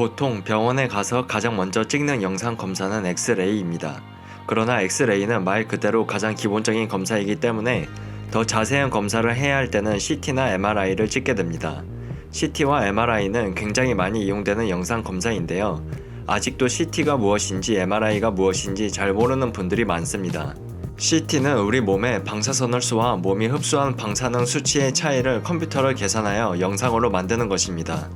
보통 병원에 가서 가장 먼저 찍는 영상 검사는 엑스레이입니다. 그러나 엑스레이는 말 그대로 가장 기본적인 검사이기 때문에 더 자세한 검사를 해야 할 때는 CT나 MRI를 찍게 됩니다. CT와 MRI는 굉장히 많이 이용되는 영상 검사인데요. 아직도 CT가 무엇인지 MRI가 무엇인지 잘 모르는 분들이 많습니다. CT는 우리 몸의 방사선을 쏘아 몸이 흡수한 방사능 수치의 차이를 컴퓨터로 계산하여 영상으로 만드는 것입니다.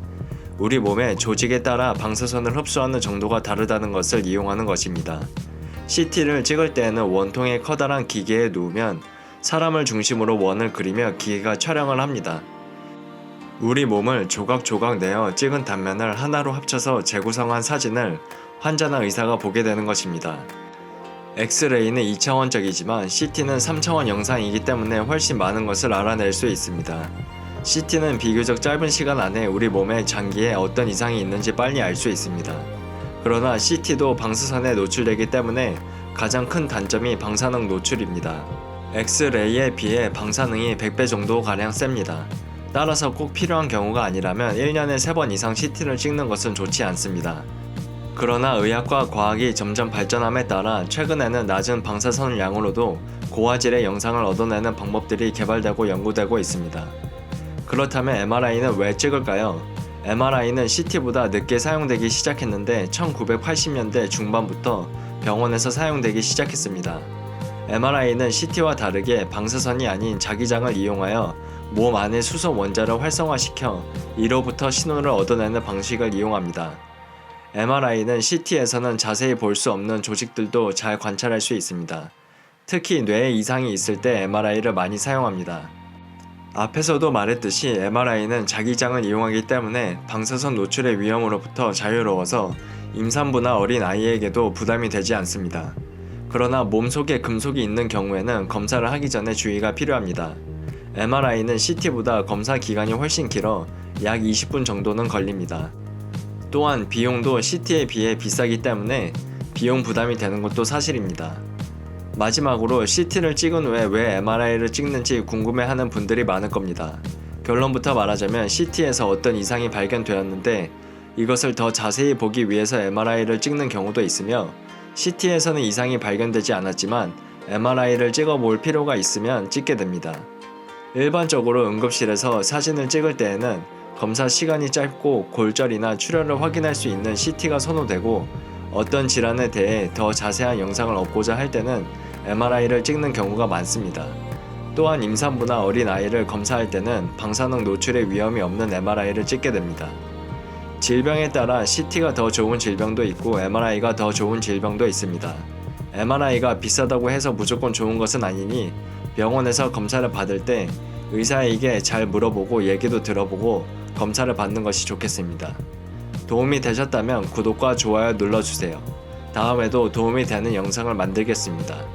우리 몸의 조직에 따라 방사선을 흡수하는 정도가 다르다는 것을 이용하는 것입니다. CT를 찍을 때에는 원통의 커다란 기계에 누우면 사람을 중심으로 원을 그리며 기계가 촬영을 합니다. 우리 몸을 조각조각 내어 찍은 단면을 하나로 합쳐서 재구성한 사진을 환자나 의사가 보게 되는 것입니다. 엑스레이는 2차원적이지만 CT는 3차원 영상이기 때문에 훨씬 많은 것을 알아낼 수 있습니다. CT는 비교적 짧은 시간 안에 우리 몸의 장기에 어떤 이상이 있는지 빨리 알 수 있습니다. 그러나 CT도 방사선에 노출되기 때문에 가장 큰 단점이 방사능 노출입니다. 엑스레이에 비해 방사능이 100배 정도 가량 셉니다. 따라서 꼭 필요한 경우가 아니라면 1년에 3번 이상 CT를 찍는 것은 좋지 않습니다. 그러나 의학과 과학이 점점 발전함에 따라 최근에는 낮은 방사선 양으로도 고화질의 영상을 얻어내는 방법들이 개발되고 연구되고 있습니다. 그렇다면 MRI는 왜 찍을까요? MRI는 CT보다 늦게 사용되기 시작했는데 1980년대 중반부터 병원에서 사용되기 시작했습니다. MRI는 CT와 다르게 방사선이 아닌 자기장을 이용하여 몸 안의 수소 원자를 활성화시켜 이로부터 신호를 얻어내는 방식을 이용합니다. MRI는 CT에서는 자세히 볼 수 없는 조직들도 잘 관찰할 수 있습니다. 특히 뇌에 이상이 있을 때 MRI를 많이 사용합니다. 앞에서도 말했듯이 MRI는 자기장을 이용하기 때문에 방사선 노출의 위험으로부터 자유로워서 임산부나 어린 아이에게도 부담이 되지 않습니다. 그러나 몸속에 금속이 있는 경우에는 검사를 하기 전에 주의가 필요합니다. MRI는 CT보다 검사 기간이 훨씬 길어 약 20분 정도는 걸립니다. 또한 비용도 CT에 비해 비싸기 때문에 비용 부담이 되는 것도 사실입니다. 마지막으로 CT를 찍은 후에 왜 MRI를 찍는지 궁금해하는 분들이 많을 겁니다. 결론부터 말하자면 CT에서 어떤 이상이 발견되었는데 이것을 더 자세히 보기 위해서 MRI를 찍는 경우도 있으며 CT에서는 이상이 발견되지 않았지만 MRI를 찍어볼 필요가 있으면 찍게 됩니다. 일반적으로 응급실에서 사진을 찍을 때에는 검사 시간이 짧고 골절이나 출혈을 확인할 수 있는 CT가 선호되고 어떤 질환에 대해 더 자세한 영상을 얻고자 할 때는 MRI를 찍는 경우가 많습니다. 또한 임산부나 어린 아이를 검사할 때는 방사능 노출의 위험이 없는 MRI를 찍게 됩니다. 질병에 따라 CT가 더 좋은 질병도 있고 MRI가 더 좋은 질병도 있습니다. MRI가 비싸다고 해서 무조건 좋은 것은 아니니 병원에서 검사를 받을 때 의사에게 잘 물어보고 얘기도 들어보고 검사를 받는 것이 좋겠습니다. 도움이 되셨다면 구독과 좋아요 눌러주세요. 다음에도 도움이 되는 영상을 만들겠습니다.